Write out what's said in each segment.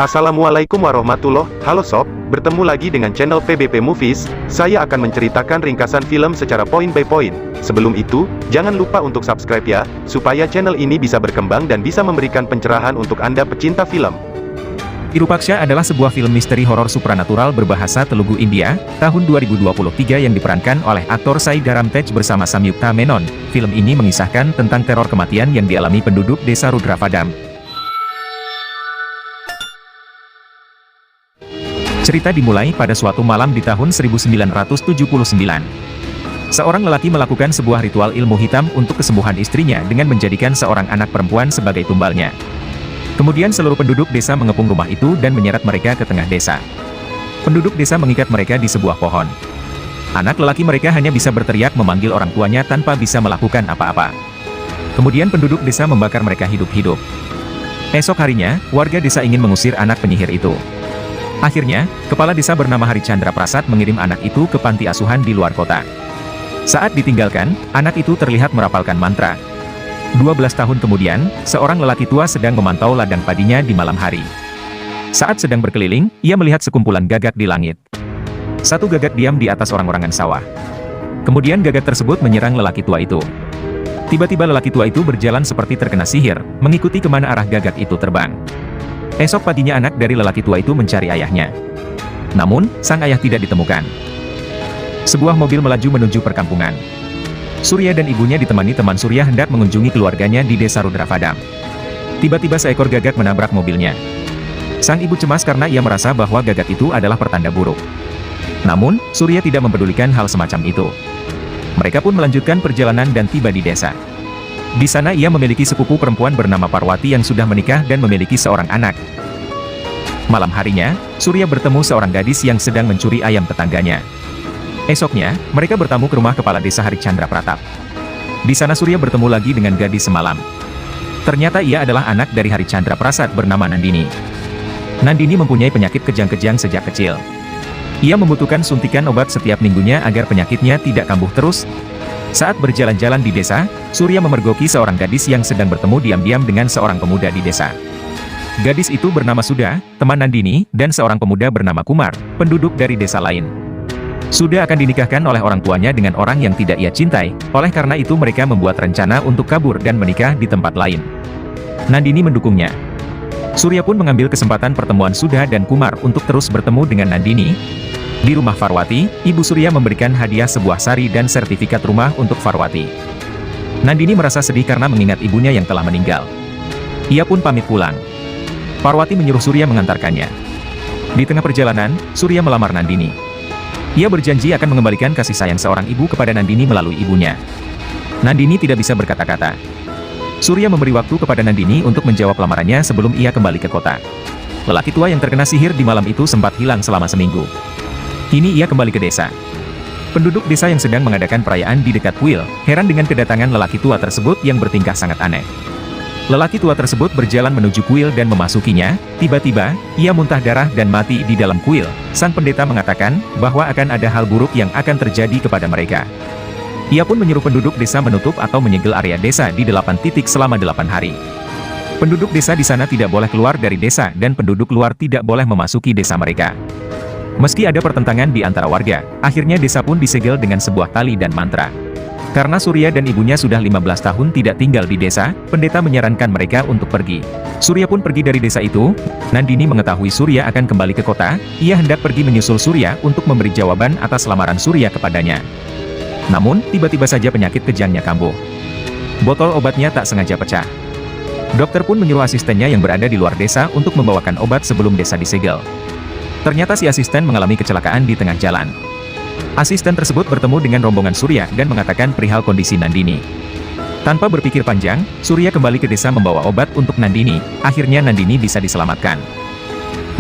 Assalamualaikum warahmatullahi. Halo sob, bertemu lagi dengan channel VBP Movies. Saya akan menceritakan ringkasan film secara point by point. Sebelum itu, jangan lupa untuk subscribe ya, supaya channel ini bisa berkembang dan bisa memberikan pencerahan untuk Anda pecinta film. Virupaksha adalah sebuah film misteri horor supranatural berbahasa Telugu India, tahun 2023 yang diperankan oleh aktor Sai Dharam-Tej bersama Samyukta Menon. Film ini mengisahkan tentang teror kematian yang dialami penduduk desa Rudravadam. Cerita dimulai pada suatu malam di tahun 1979. Seorang lelaki melakukan sebuah ritual ilmu hitam untuk kesembuhan istrinya dengan menjadikan seorang anak perempuan sebagai tumbalnya. Kemudian seluruh penduduk desa mengepung rumah itu dan menyeret mereka ke tengah desa. Penduduk desa mengikat mereka di sebuah pohon. Anak lelaki mereka hanya bisa berteriak memanggil orang tuanya tanpa bisa melakukan apa-apa. Kemudian penduduk desa membakar mereka hidup-hidup. Esok harinya, warga desa ingin mengusir anak penyihir itu. Akhirnya, kepala desa bernama Hari Chandra Prasad mengirim anak itu ke panti asuhan di luar kota. Saat ditinggalkan, anak itu terlihat merapalkan mantra. 12 tahun kemudian, seorang lelaki tua sedang memantau ladang padinya di malam hari. Saat sedang berkeliling, ia melihat sekumpulan gagak di langit. Satu gagak diam di atas orang-orangan sawah. Kemudian gagak tersebut menyerang lelaki tua itu. Tiba-tiba lelaki tua itu berjalan seperti terkena sihir, mengikuti kemana arah gagak itu terbang. Esok paginya anak dari lelaki tua itu mencari ayahnya. Namun, sang ayah tidak ditemukan. Sebuah mobil melaju menuju perkampungan. Surya dan ibunya ditemani teman Surya hendak mengunjungi keluarganya di desa Rudravadam. Tiba-tiba seekor gagak menabrak mobilnya. Sang ibu cemas karena ia merasa bahwa gagak itu adalah pertanda buruk. Namun, Surya tidak mempedulikan hal semacam itu. Mereka pun melanjutkan perjalanan dan tiba di desa. Di sana ia memiliki sepupu perempuan bernama Parwati yang sudah menikah dan memiliki seorang anak. Malam harinya, Surya bertemu seorang gadis yang sedang mencuri ayam tetangganya. Esoknya, mereka bertamu ke rumah kepala desa Hari Chandra Pratap. Di sana Surya bertemu lagi dengan gadis semalam. Ternyata ia adalah anak dari Hari Chandra Prasad bernama Nandini. Nandini mempunyai penyakit kejang-kejang sejak kecil. Ia membutuhkan suntikan obat setiap minggunya agar penyakitnya tidak kambuh terus. Saat berjalan-jalan di desa, Surya memergoki seorang gadis yang sedang bertemu diam-diam dengan seorang pemuda di desa. Gadis itu bernama Suda, teman Nandini, dan seorang pemuda bernama Kumar, penduduk dari desa lain. Suda akan dinikahkan oleh orang tuanya dengan orang yang tidak ia cintai, oleh karena itu mereka membuat rencana untuk kabur dan menikah di tempat lain. Nandini mendukungnya. Surya pun mengambil kesempatan pertemuan Suda dan Kumar untuk terus bertemu dengan Nandini. Di rumah Parwati, ibu Surya memberikan hadiah sebuah sari dan sertifikat rumah untuk Parwati. Nandini merasa sedih karena mengingat ibunya yang telah meninggal. Ia pun pamit pulang. Parwati menyuruh Surya mengantarkannya. Di tengah perjalanan, Surya melamar Nandini. Ia berjanji akan mengembalikan kasih sayang seorang ibu kepada Nandini melalui ibunya. Nandini tidak bisa berkata-kata. Surya memberi waktu kepada Nandini untuk menjawab lamarannya sebelum ia kembali ke kota. Lelaki tua yang terkena sihir di malam itu sempat hilang selama seminggu. Kini ia kembali ke desa. Penduduk desa yang sedang mengadakan perayaan di dekat kuil, heran dengan kedatangan lelaki tua tersebut yang bertingkah sangat aneh. Lelaki tua tersebut berjalan menuju kuil dan memasukinya, tiba-tiba, ia muntah darah dan mati di dalam kuil. Sang pendeta mengatakan bahwa akan ada hal buruk yang akan terjadi kepada mereka. Ia pun menyuruh penduduk desa menutup atau menyegel area desa di 8 titik selama 8 hari. Penduduk desa di sana tidak boleh keluar dari desa dan penduduk luar tidak boleh memasuki desa mereka. Meski ada pertentangan di antara warga, akhirnya desa pun disegel dengan sebuah tali dan mantra. Karena Surya dan ibunya sudah 15 tahun tidak tinggal di desa, pendeta menyarankan mereka untuk pergi. Surya pun pergi dari desa itu. Nandini mengetahui Surya akan kembali ke kota, ia hendak pergi menyusul Surya untuk memberi jawaban atas lamaran Surya kepadanya. Namun, tiba-tiba saja penyakit kejangnya kambuh. Botol obatnya tak sengaja pecah. Dokter pun menyuruh asistennya yang berada di luar desa untuk membawakan obat sebelum desa disegel. Ternyata si asisten mengalami kecelakaan di tengah jalan. Asisten tersebut bertemu dengan rombongan Surya dan mengatakan perihal kondisi Nandini. Tanpa berpikir panjang, Surya kembali ke desa membawa obat untuk Nandini. Akhirnya Nandini bisa diselamatkan.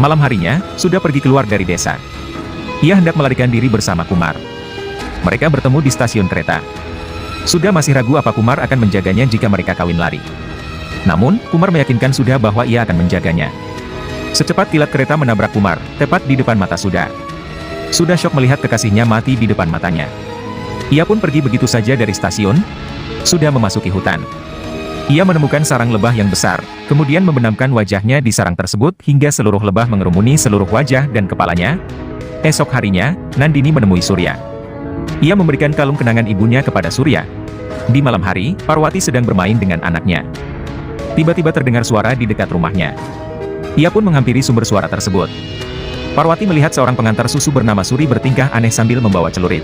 Malam harinya, Suda pergi keluar dari desa. Ia hendak melarikan diri bersama Kumar. Mereka bertemu di stasiun kereta. Suda masih ragu apa Kumar akan menjaganya jika mereka kawin lari. Namun, Kumar meyakinkan Suda bahwa ia akan menjaganya. Secepat kilat kereta menabrak Kumar, tepat di depan mata Suda. Suda syok melihat kekasihnya mati di depan matanya. Ia pun pergi begitu saja dari stasiun. Sudah memasuki hutan. Ia menemukan sarang lebah yang besar, kemudian membenamkan wajahnya di sarang tersebut hingga seluruh lebah mengerumuni seluruh wajah dan kepalanya. Esok harinya, Nandini menemui Surya. Ia memberikan kalung kenangan ibunya kepada Surya. Di malam hari, Parwati sedang bermain dengan anaknya. Tiba-tiba terdengar suara di dekat rumahnya. Ia pun menghampiri sumber suara tersebut. Parwati melihat seorang pengantar susu bernama Suri bertingkah aneh sambil membawa celurit.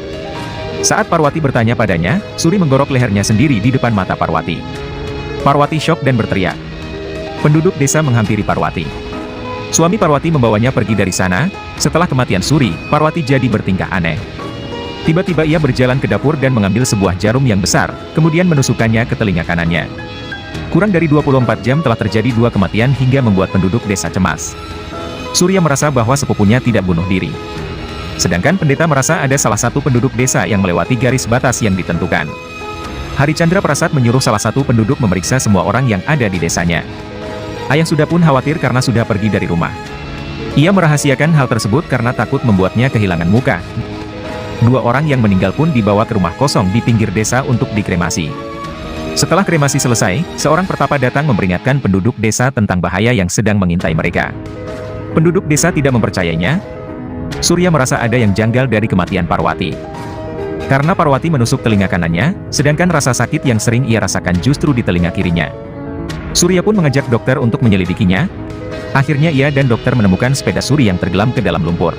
Saat Parwati bertanya padanya, Suri menggorok lehernya sendiri di depan mata Parwati. Parwati syok dan berteriak. Penduduk desa menghampiri Parwati. Suami Parwati membawanya pergi dari sana. Setelah kematian Suri, Parwati jadi bertingkah aneh. Tiba-tiba ia berjalan ke dapur dan mengambil sebuah jarum yang besar, kemudian menusukkannya ke telinga kanannya. Kurang dari 24 jam telah terjadi 2 kematian hingga membuat penduduk desa cemas. Surya merasa bahwa sepupunya tidak bunuh diri. Sedangkan pendeta merasa ada salah satu penduduk desa yang melewati garis batas yang ditentukan. Harichandra Prasad menyuruh salah satu penduduk memeriksa semua orang yang ada di desanya. Ayah Sudha pun khawatir karena sudah pergi dari rumah. Ia merahasiakan hal tersebut karena takut membuatnya kehilangan muka. 2 orang yang meninggal pun dibawa ke rumah kosong di pinggir desa untuk dikremasi. Setelah kremasi selesai, seorang pertapa datang memperingatkan penduduk desa tentang bahaya yang sedang mengintai mereka. Penduduk desa tidak mempercayainya. Surya merasa ada yang janggal dari kematian Parwati. Karena Parwati menusuk telinga kanannya, sedangkan rasa sakit yang sering ia rasakan justru di telinga kirinya. Surya pun mengajak dokter untuk menyelidikinya. Akhirnya ia dan dokter menemukan sepeda Suri yang tenggelam ke dalam lumpur.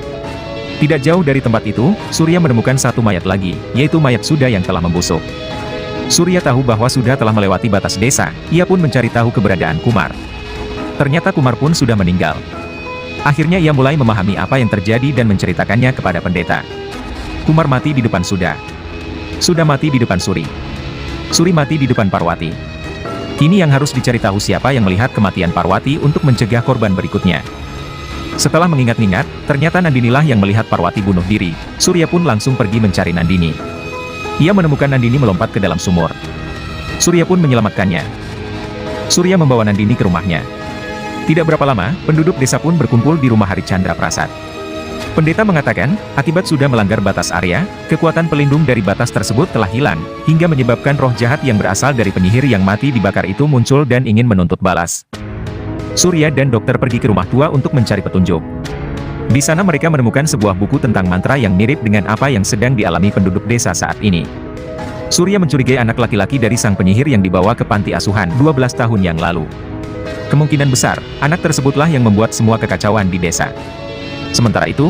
Tidak jauh dari tempat itu, Surya menemukan satu mayat lagi, yaitu mayat Sudha yang telah membusuk. Surya tahu bahwa Sudha telah melewati batas desa, ia pun mencari tahu keberadaan Kumar. Ternyata Kumar pun sudah meninggal. Akhirnya ia mulai memahami apa yang terjadi dan menceritakannya kepada pendeta. Kumar mati di depan Sudha. Sudha mati di depan Suri. Suri mati di depan Parwati. Kini yang harus dicari tahu siapa yang melihat kematian Parwati untuk mencegah korban berikutnya. Setelah mengingat-ingat, ternyata Nandinilah yang melihat Parwati bunuh diri. Surya pun langsung pergi mencari Nandini. Ia menemukan Nandini melompat ke dalam sumur. Surya pun menyelamatkannya. Surya membawa Nandini ke rumahnya. Tidak berapa lama, penduduk desa pun berkumpul di rumah Harichandra Prasad. Pendeta mengatakan, akibat sudah melanggar batas area, kekuatan pelindung dari batas tersebut telah hilang, hingga menyebabkan roh jahat yang berasal dari penyihir yang mati dibakar itu muncul dan ingin menuntut balas. Surya dan dokter pergi ke rumah tua untuk mencari petunjuk. Di sana mereka menemukan sebuah buku tentang mantra yang mirip dengan apa yang sedang dialami penduduk desa saat ini. Surya mencurigai anak laki-laki dari sang penyihir yang dibawa ke panti asuhan 12 tahun yang lalu. Kemungkinan besar, anak tersebutlah yang membuat semua kekacauan di desa. Sementara itu,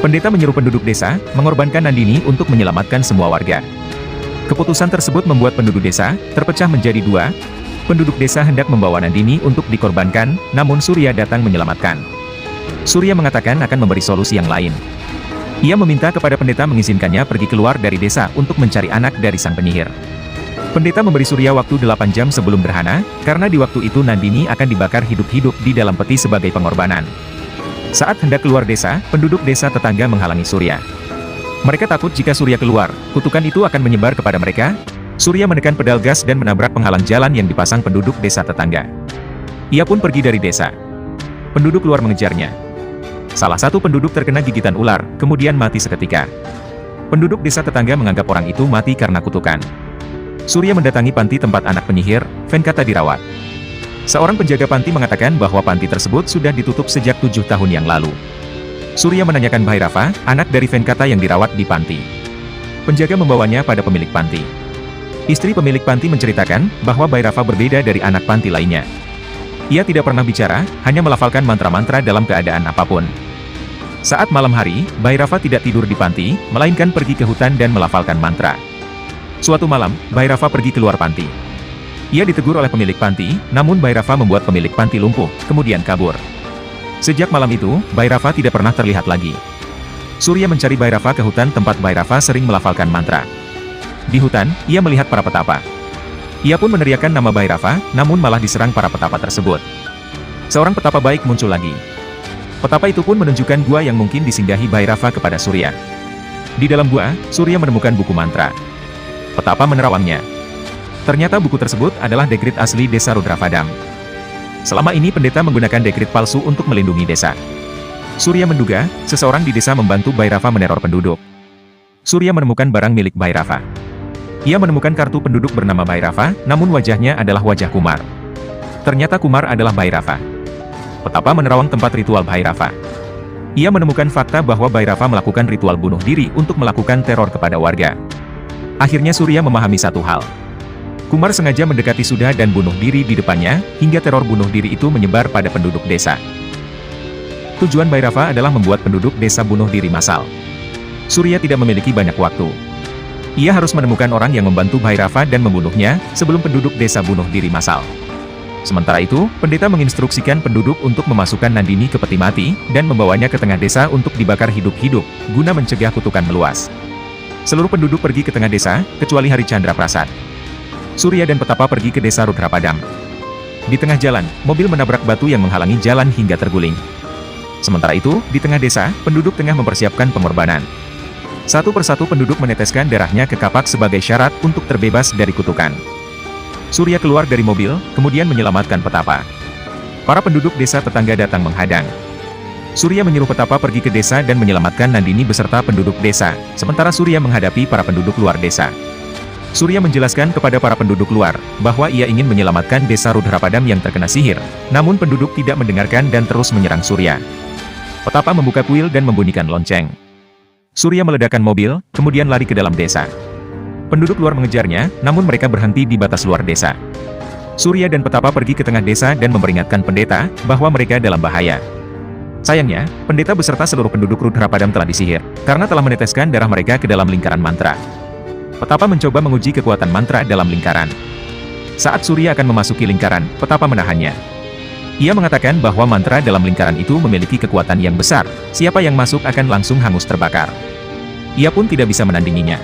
pendeta menyuruh penduduk desa mengorbankan Nandini untuk menyelamatkan semua warga. Keputusan tersebut membuat penduduk desa terpecah menjadi 2. Penduduk desa hendak membawa Nandini untuk dikorbankan, namun Surya datang menyelamatkan. Surya mengatakan akan memberi solusi yang lain. Ia meminta kepada pendeta mengizinkannya pergi keluar dari desa untuk mencari anak dari sang penyihir. Pendeta memberi Surya waktu 8 jam sebelum gerhana, karena di waktu itu Nandini akan dibakar hidup-hidup di dalam peti sebagai pengorbanan. Saat hendak keluar desa, penduduk desa tetangga menghalangi Surya. Mereka takut jika Surya keluar, kutukan itu akan menyebar kepada mereka. Surya menekan pedal gas dan menabrak penghalang jalan yang dipasang penduduk desa tetangga. Ia pun pergi dari desa. Penduduk luar mengejarnya. Salah satu penduduk terkena gigitan ular, kemudian mati seketika. Penduduk desa tetangga menganggap orang itu mati karena kutukan. Surya mendatangi panti tempat anak penyihir, Venkata dirawat. Seorang penjaga panti mengatakan bahwa panti tersebut sudah ditutup sejak 7 tahun yang lalu. Surya menanyakan Bhairava, anak dari Venkata yang dirawat di panti. Penjaga membawanya pada pemilik panti. Istri pemilik panti menceritakan bahwa Bhairava berbeda dari anak panti lainnya. Ia tidak pernah bicara, hanya melafalkan mantra-mantra dalam keadaan apapun. Saat malam hari, Bhairava tidak tidur di panti, melainkan pergi ke hutan dan melafalkan mantra. Suatu malam, Bhairava pergi keluar panti. Ia ditegur oleh pemilik panti, namun Bhairava membuat pemilik panti lumpuh, kemudian kabur. Sejak malam itu, Bhairava tidak pernah terlihat lagi. Surya mencari Bhairava ke hutan tempat Bhairava sering melafalkan mantra. Di hutan, ia melihat para petapa. Ia pun meneriakkan nama Bhairava, namun malah diserang para petapa tersebut. Seorang petapa baik muncul lagi. Petapa itu pun menunjukkan gua yang mungkin disinggahi Bhairava kepada Surya. Di dalam gua, Surya menemukan buku mantra. Petapa menerawangnya. Ternyata buku tersebut adalah dekrit asli desa Rudravadam. Selama ini pendeta menggunakan dekrit palsu untuk melindungi desa. Surya menduga, seseorang di desa membantu Bhairava meneror penduduk. Surya menemukan barang milik Bhairava. Ia menemukan kartu penduduk bernama Bhairava, namun wajahnya adalah wajah Kumar. Ternyata Kumar adalah Bhairava. Petapa menerawang tempat ritual Bhairava. Ia menemukan fakta bahwa Bhairava melakukan ritual bunuh diri untuk melakukan teror kepada warga. Akhirnya Surya memahami satu hal. Kumar sengaja mendekati Sudha dan bunuh diri di depannya, hingga teror bunuh diri itu menyebar pada penduduk desa. Tujuan Bhairava adalah membuat penduduk desa bunuh diri massal. Surya tidak memiliki banyak waktu. Ia harus menemukan orang yang membantu Bhairava dan membunuhnya, sebelum penduduk desa bunuh diri massal. Sementara itu, pendeta menginstruksikan penduduk untuk memasukkan Nandini ke peti mati, dan membawanya ke tengah desa untuk dibakar hidup-hidup, guna mencegah kutukan meluas. Seluruh penduduk pergi ke tengah desa, kecuali Harichandra Prasad. Surya dan Petapa pergi ke desa Rudrapadam. Di tengah jalan, mobil menabrak batu yang menghalangi jalan hingga terguling. Sementara itu, di tengah desa, penduduk tengah mempersiapkan pengorbanan. Satu persatu penduduk meneteskan darahnya ke kapak sebagai syarat untuk terbebas dari kutukan. Surya keluar dari mobil, kemudian menyelamatkan Petapa. Para penduduk desa tetangga datang menghadang. Surya menyuruh Petapa pergi ke desa dan menyelamatkan Nandini beserta penduduk desa, sementara Surya menghadapi para penduduk luar desa. Surya menjelaskan kepada para penduduk luar, bahwa ia ingin menyelamatkan desa Rudrapadam yang terkena sihir, namun penduduk tidak mendengarkan dan terus menyerang Surya. Petapa membuka kuil dan membunyikan lonceng. Surya meledakkan mobil, kemudian lari ke dalam desa. Penduduk luar mengejarnya, namun mereka berhenti di batas luar desa. Surya dan Petapa pergi ke tengah desa dan memperingatkan pendeta, bahwa mereka dalam bahaya. Sayangnya, pendeta beserta seluruh penduduk Rudrapadam telah disihir, karena telah meneteskan darah mereka ke dalam lingkaran mantra. Petapa mencoba menguji kekuatan mantra dalam lingkaran. Saat Surya akan memasuki lingkaran, Petapa menahannya. Ia mengatakan bahwa mantra dalam lingkaran itu memiliki kekuatan yang besar, siapa yang masuk akan langsung hangus terbakar. Ia pun tidak bisa menandinginya.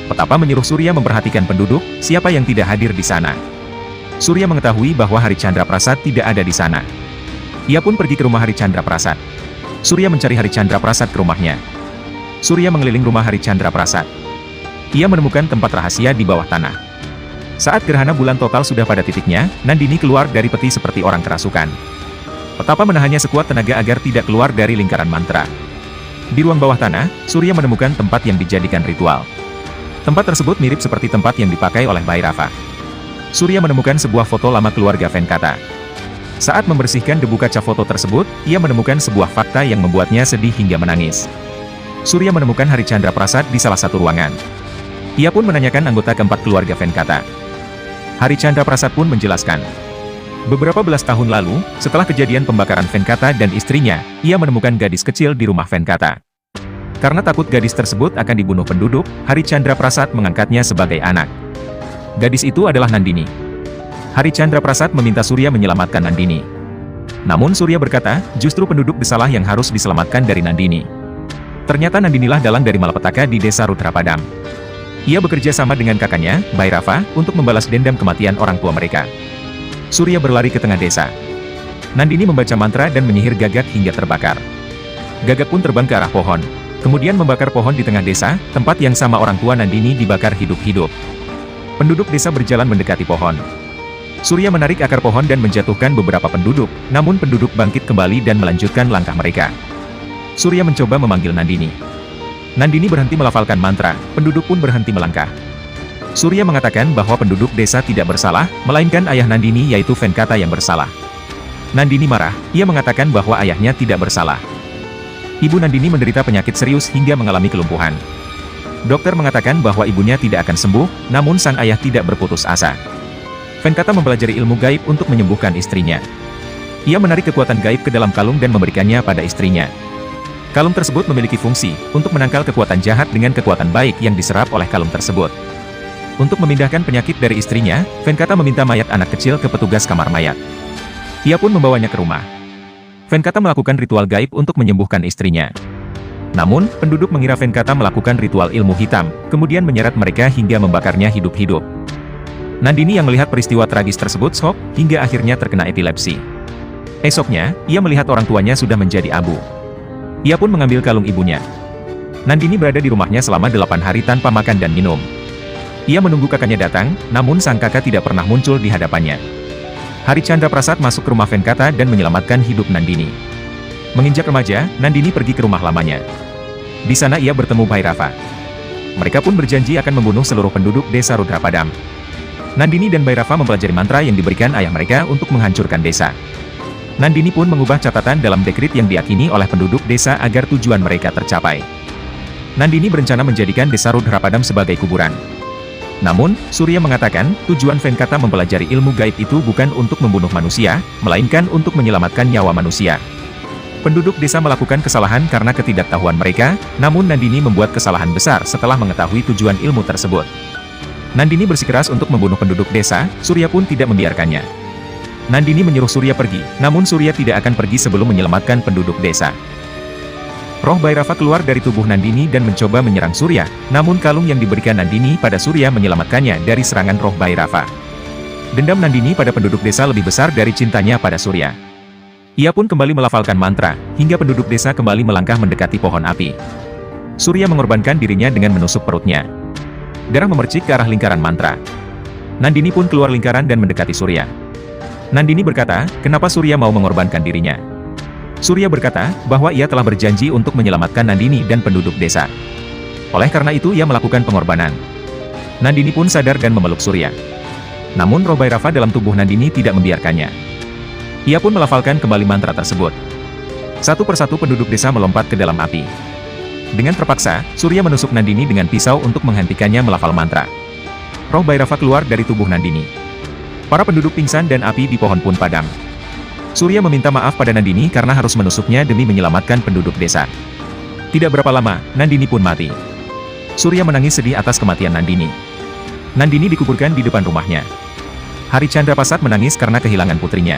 Petapa menyuruh Surya memperhatikan penduduk, siapa yang tidak hadir di sana. Surya mengetahui bahwa Harichandra Prasad tidak ada di sana. Ia pun pergi ke rumah Harichandra Prasad. Surya mencari Harichandra Prasad ke rumahnya. Surya mengeliling rumah Harichandra Prasad. Ia menemukan tempat rahasia di bawah tanah. Saat gerhana bulan total sudah pada titiknya, Nandini keluar dari peti seperti orang kerasukan. Petapa menahannya sekuat tenaga agar tidak keluar dari lingkaran mantra. Di ruang bawah tanah, Surya menemukan tempat yang dijadikan ritual. Tempat tersebut mirip seperti tempat yang dipakai oleh Bhairava. Surya menemukan sebuah foto lama keluarga Venkata. Saat membersihkan debu kaca foto tersebut, ia menemukan sebuah fakta yang membuatnya sedih hingga menangis. Surya menemukan Harichandra Prasad di salah satu ruangan. Ia pun menanyakan anggota keempat keluarga Venkata. Harichandra Prasad pun menjelaskan. Beberapa belas tahun lalu, setelah kejadian pembakaran Venkata dan istrinya, ia menemukan gadis kecil di rumah Venkata. Karena takut gadis tersebut akan dibunuh penduduk, Harichandra Prasad mengangkatnya sebagai anak. Gadis itu adalah Nandini. Harichandra Prasad meminta Surya menyelamatkan Nandini. Namun Surya berkata, justru penduduk desalah yang harus diselamatkan dari Nandini. Ternyata Nandinilah dalang dari malapetaka di desa Rudrapadam. Ia bekerja sama dengan kakaknya, Bhairava, untuk membalas dendam kematian orang tua mereka. Surya berlari ke tengah desa. Nandini membaca mantra dan menyihir gagak hingga terbakar. Gagak pun terbang ke arah pohon. Kemudian membakar pohon di tengah desa, tempat yang sama orang tua Nandini dibakar hidup-hidup. Penduduk desa berjalan mendekati pohon. Surya menarik akar pohon dan menjatuhkan beberapa penduduk, namun penduduk bangkit kembali dan melanjutkan langkah mereka. Surya mencoba memanggil Nandini. Nandini berhenti melafalkan mantra, penduduk pun berhenti melangkah. Surya mengatakan bahwa penduduk desa tidak bersalah, melainkan ayah Nandini yaitu Venkata yang bersalah. Nandini marah, ia mengatakan bahwa ayahnya tidak bersalah. Ibu Nandini menderita penyakit serius hingga mengalami kelumpuhan. Dokter mengatakan bahwa ibunya tidak akan sembuh, namun sang ayah tidak berputus asa. Venkata mempelajari ilmu gaib untuk menyembuhkan istrinya. Ia menarik kekuatan gaib ke dalam kalung dan memberikannya pada istrinya. Kalung tersebut memiliki fungsi untuk menangkal kekuatan jahat dengan kekuatan baik yang diserap oleh kalung tersebut. Untuk memindahkan penyakit dari istrinya, Venkata meminta mayat anak kecil ke petugas kamar mayat. Ia pun membawanya ke rumah. Venkata melakukan ritual gaib untuk menyembuhkan istrinya. Namun, penduduk mengira Venkata melakukan ritual ilmu hitam, kemudian menyeret mereka hingga membakarnya hidup-hidup. Nandini yang melihat peristiwa tragis tersebut shock, hingga akhirnya terkena epilepsi. Esoknya, ia melihat orang tuanya sudah menjadi abu. Ia pun mengambil kalung ibunya. Nandini berada di rumahnya selama 8 hari tanpa makan dan minum. Ia menunggu kakaknya datang, namun sang kakak tidak pernah muncul di hadapannya. Harichandra Prasad masuk ke rumah Venkata dan menyelamatkan hidup Nandini. Menginjak remaja, Nandini pergi ke rumah lamanya. Di sana ia bertemu Bhairava. Mereka pun berjanji akan membunuh seluruh penduduk desa Rudrapadam. Nandini dan Bhairava mempelajari mantra yang diberikan ayah mereka untuk menghancurkan desa. Nandini pun mengubah catatan dalam dekrit yang diyakini oleh penduduk desa agar tujuan mereka tercapai. Nandini berencana menjadikan desa Rudrapadam sebagai kuburan. Namun, Surya mengatakan, tujuan Venkata mempelajari ilmu gaib itu bukan untuk membunuh manusia, melainkan untuk menyelamatkan nyawa manusia. Penduduk desa melakukan kesalahan karena ketidaktahuan mereka, namun Nandini membuat kesalahan besar setelah mengetahui tujuan ilmu tersebut. Nandini bersikeras untuk membunuh penduduk desa, Surya pun tidak membiarkannya. Nandini menyuruh Surya pergi, namun Surya tidak akan pergi sebelum menyelamatkan penduduk desa. Roh Bhairava keluar dari tubuh Nandini dan mencoba menyerang Surya, namun kalung yang diberikan Nandini pada Surya menyelamatkannya dari serangan roh Bhairava. Dendam Nandini pada penduduk desa lebih besar dari cintanya pada Surya. Ia pun kembali melafalkan mantra, hingga penduduk desa kembali melangkah mendekati pohon api. Surya mengorbankan dirinya dengan menusuk perutnya. Darah memercik ke arah lingkaran mantra. Nandini pun keluar lingkaran dan mendekati Surya. Nandini berkata, kenapa Surya mau mengorbankan dirinya? Surya berkata, bahwa ia telah berjanji untuk menyelamatkan Nandini dan penduduk desa. Oleh karena itu ia melakukan pengorbanan. Nandini pun sadar dan memeluk Surya. Namun roh Bhairava dalam tubuh Nandini tidak membiarkannya. Ia pun melafalkan kembali mantra tersebut. Satu persatu penduduk desa melompat ke dalam api. Dengan terpaksa, Surya menusuk Nandini dengan pisau untuk menghentikannya melafal mantra. Roh Bhairava keluar dari tubuh Nandini. Para penduduk pingsan dan api di pohon pun padam. Surya meminta maaf pada Nandini karena harus menusuknya demi menyelamatkan penduduk desa. Tidak berapa lama, Nandini pun mati. Surya menangis sedih atas kematian Nandini. Nandini dikuburkan di depan rumahnya. Hari Chandra Pasat menangis karena kehilangan putrinya.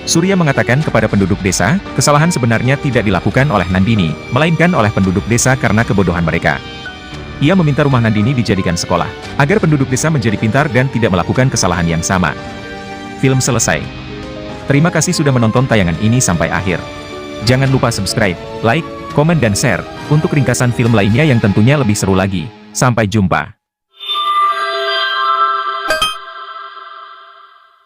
Surya mengatakan kepada penduduk desa, kesalahan sebenarnya tidak dilakukan oleh Nandini, melainkan oleh penduduk desa karena kebodohan mereka. Ia meminta rumah Nandini dijadikan sekolah, agar penduduk desa menjadi pintar dan tidak melakukan kesalahan yang sama. Film selesai. Terima kasih sudah menonton tayangan ini sampai akhir. Jangan lupa subscribe, like, komen dan share, untuk ringkasan film lainnya yang tentunya lebih seru lagi. Sampai jumpa.